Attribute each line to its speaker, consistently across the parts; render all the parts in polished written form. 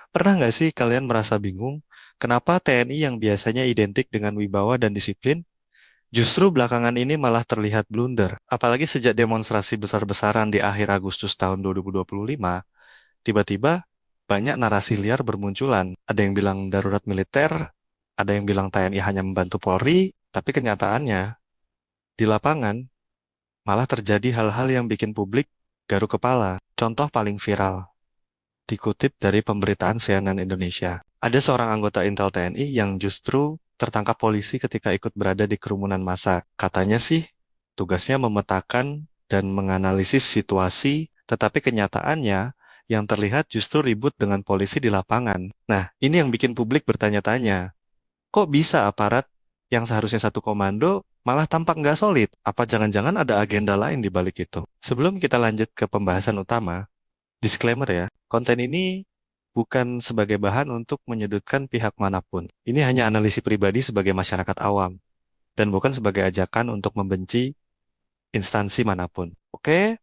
Speaker 1: Pernah nggak sih kalian merasa bingung kenapa TNI yang biasanya identik dengan wibawa dan disiplin, justru belakangan ini malah terlihat blunder? Apalagi sejak demonstrasi besar-besaran di akhir Agustus tahun 2025, tiba-tiba banyak narasi liar bermunculan. Ada yang bilang darurat militer, ada yang bilang TNI hanya membantu Polri, tapi kenyataannya di lapangan malah terjadi hal-hal yang bikin publik garuk kepala. Contoh paling viral, dikutip dari pemberitaan CNN Indonesia. Ada seorang anggota Intel TNI yang justru tertangkap polisi ketika ikut berada di kerumunan massa. Katanya sih, tugasnya memetakan dan menganalisis situasi, tetapi kenyataannya yang terlihat justru ribut dengan polisi di lapangan. Nah, ini yang bikin publik bertanya-tanya, kok bisa aparat yang seharusnya satu komando malah tampak nggak solid? Apa jangan-jangan ada agenda lain di balik itu? Sebelum kita lanjut ke pembahasan utama, disclaimer ya, konten ini bukan sebagai bahan untuk menyudutkan pihak manapun. Ini hanya analisis pribadi sebagai masyarakat awam, dan bukan sebagai ajakan untuk membenci instansi manapun. Oke,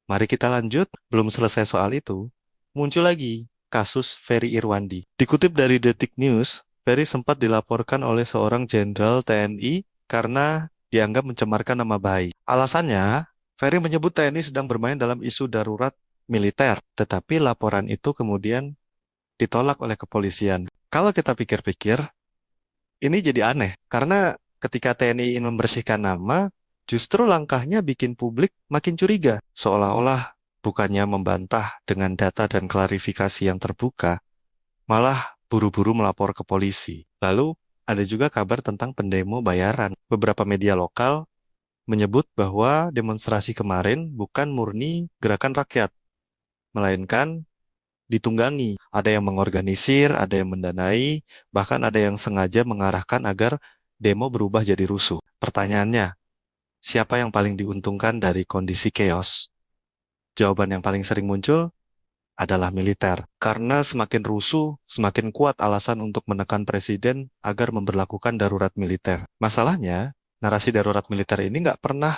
Speaker 1: mari kita lanjut. Belum selesai soal itu, muncul lagi kasus Ferry Irwandi. Dikutip dari Detik News, Ferry sempat dilaporkan oleh seorang jenderal TNI karena dianggap mencemarkan nama baik. Alasannya, Ferry menyebut TNI sedang bermain dalam isu darurat militer, tetapi laporan itu kemudian ditolak oleh kepolisian. Kalau kita pikir-pikir, ini jadi aneh, karena ketika TNI ingin membersihkan nama, justru langkahnya bikin publik makin curiga, seolah-olah bukannya membantah dengan data dan klarifikasi yang terbuka, malah buru-buru melapor ke polisi. Lalu, ada juga kabar tentang pendemo bayaran. Beberapa media lokal menyebut bahwa demonstrasi kemarin bukan murni gerakan rakyat, melainkan ditunggangi. Ada yang mengorganisir, ada yang mendanai, bahkan ada yang sengaja mengarahkan agar demo berubah jadi rusuh. Pertanyaannya, siapa yang paling diuntungkan dari kondisi chaos? Jawaban yang paling sering muncul adalah militer. Karena semakin rusuh, semakin kuat alasan untuk menekan presiden agar memberlakukan darurat militer. Masalahnya, narasi darurat militer ini nggak pernah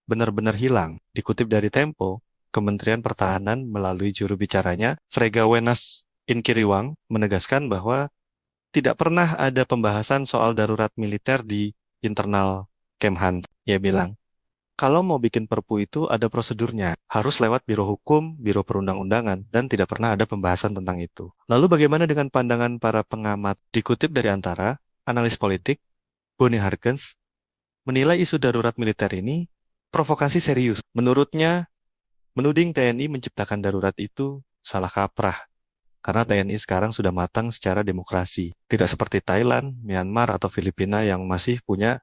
Speaker 1: benar-benar hilang. Dikutip dari Tempo, Kementerian Pertahanan melalui juru bicaranya, Frega Wenas Inkiriwang, menegaskan bahwa tidak pernah ada pembahasan soal darurat militer di internal Kemhan. Ia bilang, kalau mau bikin perpu itu ada prosedurnya, harus lewat Biro Hukum, Biro Perundang-undangan, dan tidak pernah ada pembahasan tentang itu. Lalu bagaimana dengan pandangan para pengamat? Dikutip dari Antara, analis politik, Boni Hargens, menilai isu darurat militer ini provokasi serius. Menurutnya, menuding TNI menciptakan darurat itu salah kaprah, karena TNI sekarang sudah matang secara demokrasi. Tidak seperti Thailand, Myanmar, atau Filipina yang masih punya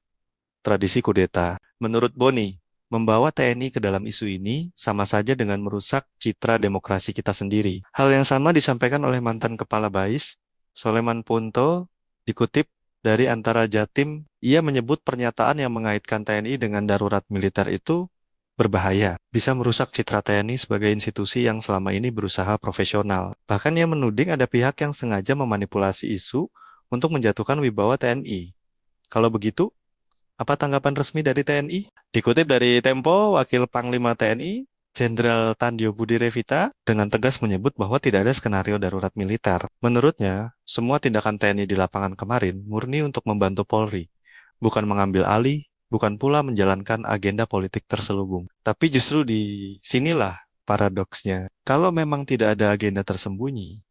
Speaker 1: tradisi kudeta. Menurut Boni, membawa TNI ke dalam isu ini sama saja dengan merusak citra demokrasi kita sendiri. Hal yang sama disampaikan oleh mantan Kepala BAIS, Soleman Ponto, dikutip dari Antara Jatim. Ia menyebut pernyataan yang mengaitkan TNI dengan darurat militer itu berbahaya, bisa merusak citra TNI sebagai institusi yang selama ini berusaha profesional. Bahkan ia menuding ada pihak yang sengaja memanipulasi isu untuk menjatuhkan wibawa TNI. Kalau begitu, apa tanggapan resmi dari TNI? Dikutip dari Tempo, Wakil Panglima TNI, Jenderal Tandjo Budi Revita, dengan tegas menyebut bahwa tidak ada skenario darurat militer. Menurutnya, semua tindakan TNI di lapangan kemarin murni untuk membantu Polri, bukan mengambil alih, bukan pula menjalankan agenda politik terselubung. Tapi justru di sinilah paradoksnya. Kalau memang tidak ada agenda tersembunyi,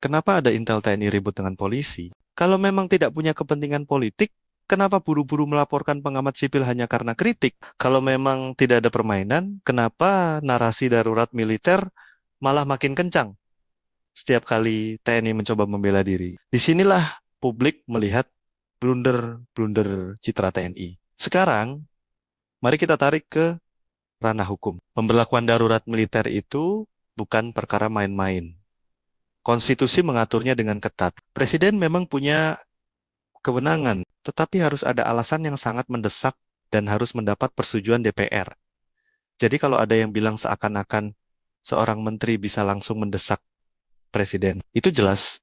Speaker 1: kenapa ada Intel TNI ribut dengan polisi? Kalau memang tidak punya kepentingan politik, kenapa buru-buru melaporkan pengamat sipil hanya karena kritik? Kalau memang tidak ada permainan, kenapa narasi darurat militer malah makin kencang setiap kali TNI mencoba membela diri? Disinilah publik melihat blunder-blunder citra TNI. Sekarang, mari kita tarik ke ranah hukum. Pemberlakuan darurat militer itu bukan perkara main-main. Konstitusi mengaturnya dengan ketat. Presiden memang punya kewenangan, tetapi harus ada alasan yang sangat mendesak dan harus mendapat persetujuan DPR. Jadi kalau ada yang bilang seakan-akan seorang menteri bisa langsung mendesak presiden, itu jelas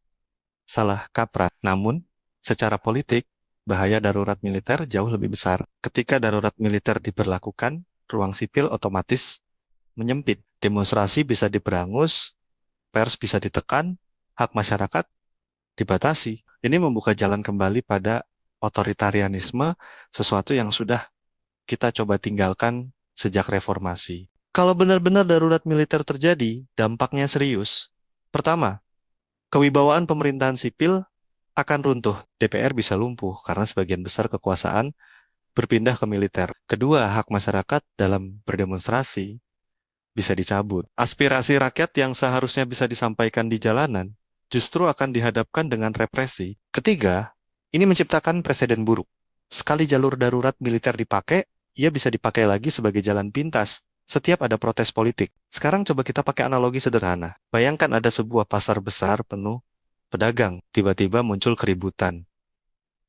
Speaker 1: salah kaprah. Namun, secara politik, bahaya darurat militer jauh lebih besar. Ketika darurat militer diberlakukan, ruang sipil otomatis menyempit. Demonstrasi bisa diberangus, pers bisa ditekan, hak masyarakat dibatasi. Ini membuka jalan kembali pada otoritarianisme, sesuatu yang sudah kita coba tinggalkan sejak reformasi. Kalau benar-benar darurat militer terjadi, dampaknya serius. Pertama, kewibawaan pemerintahan sipil akan runtuh. DPR bisa lumpuh karena sebagian besar kekuasaan berpindah ke militer. Kedua, hak masyarakat dalam berdemonstrasi bisa dicabut. Aspirasi rakyat yang seharusnya bisa disampaikan di jalanan justru akan dihadapkan dengan represi. Ketiga, ini menciptakan preseden buruk. Sekali jalur darurat militer dipakai, ia bisa dipakai lagi sebagai jalan pintas setiap ada protes politik. Sekarang coba kita pakai analogi sederhana. Bayangkan ada sebuah pasar besar penuh pedagang. Tiba-tiba muncul keributan.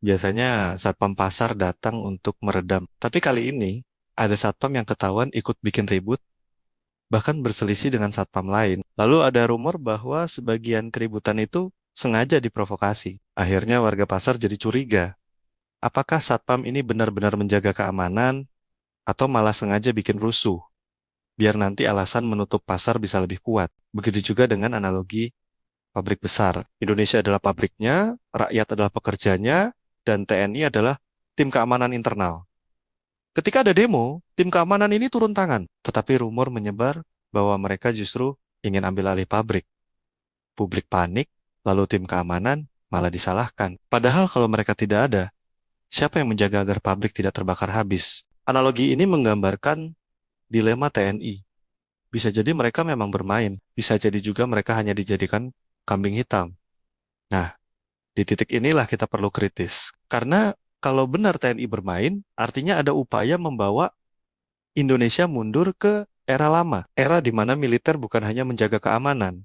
Speaker 1: Biasanya satpam pasar datang untuk meredam. Tapi kali ini, ada satpam yang ketahuan ikut bikin ribut, bahkan berselisih dengan satpam lain. Lalu ada rumor bahwa sebagian keributan itu sengaja diprovokasi. Akhirnya warga pasar jadi curiga. Apakah satpam ini benar-benar menjaga keamanan atau malah sengaja bikin rusuh? Biar nanti alasan menutup pasar bisa lebih kuat. Begitu juga dengan analogi pabrik besar. Indonesia adalah pabriknya, rakyat adalah pekerjanya, dan TNI adalah tim keamanan internal. Ketika ada demo, tim keamanan ini turun tangan, tetapi rumor menyebar bahwa mereka justru ingin ambil alih pabrik. Publik panik, lalu tim keamanan malah disalahkan. Padahal kalau mereka tidak ada, siapa yang menjaga agar pabrik tidak terbakar habis? Analogi ini menggambarkan dilema TNI. Bisa jadi mereka memang bermain, bisa jadi juga mereka hanya dijadikan kambing hitam. Nah, di titik inilah kita perlu kritis. Karena kalau benar TNI bermain, artinya ada upaya membawa Indonesia mundur ke era lama. Era di mana militer bukan hanya menjaga keamanan,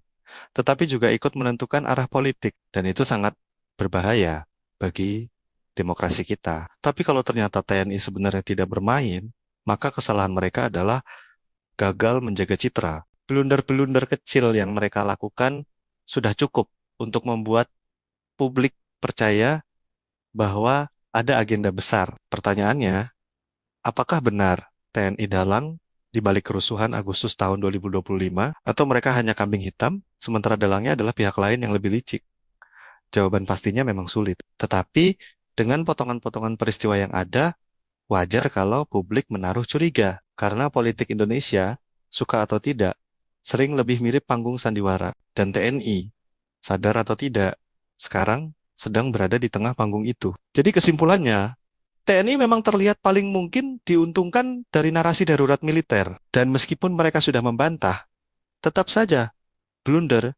Speaker 1: tetapi juga ikut menentukan arah politik. Dan itu sangat berbahaya bagi demokrasi kita. Tapi kalau ternyata TNI sebenarnya tidak bermain, maka kesalahan mereka adalah gagal menjaga citra. Blunder-blunder kecil yang mereka lakukan sudah cukup untuk membuat publik percaya bahwa ada agenda besar. Pertanyaannya, apakah benar TNI dalang di balik kerusuhan Agustus tahun 2025 atau mereka hanya kambing hitam sementara dalangnya adalah pihak lain yang lebih licik? Jawaban pastinya memang sulit. Tetapi dengan potongan-potongan peristiwa yang ada, wajar kalau publik menaruh curiga karena politik Indonesia, suka atau tidak, sering lebih mirip panggung sandiwara. Dan TNI, sadar atau tidak, sekarang sedang berada di tengah panggung itu. Jadi kesimpulannya, TNI memang terlihat paling mungkin diuntungkan dari narasi darurat militer. Dan meskipun mereka sudah membantah, tetap saja blunder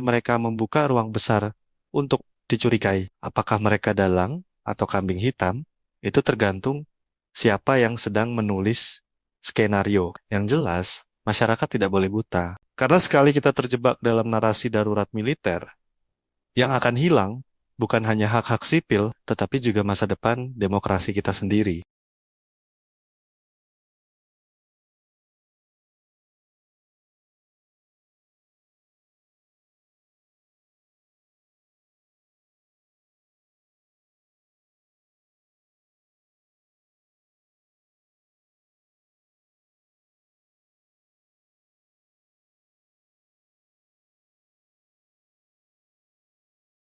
Speaker 1: mereka membuka ruang besar untuk dicurigai. Apakah mereka dalang atau kambing hitam, itu tergantung siapa yang sedang menulis skenario. Yang jelas, masyarakat tidak boleh buta. Karena sekali kita terjebak dalam narasi darurat militer, yang akan hilang bukan hanya hak-hak sipil, tetapi juga masa depan demokrasi kita sendiri.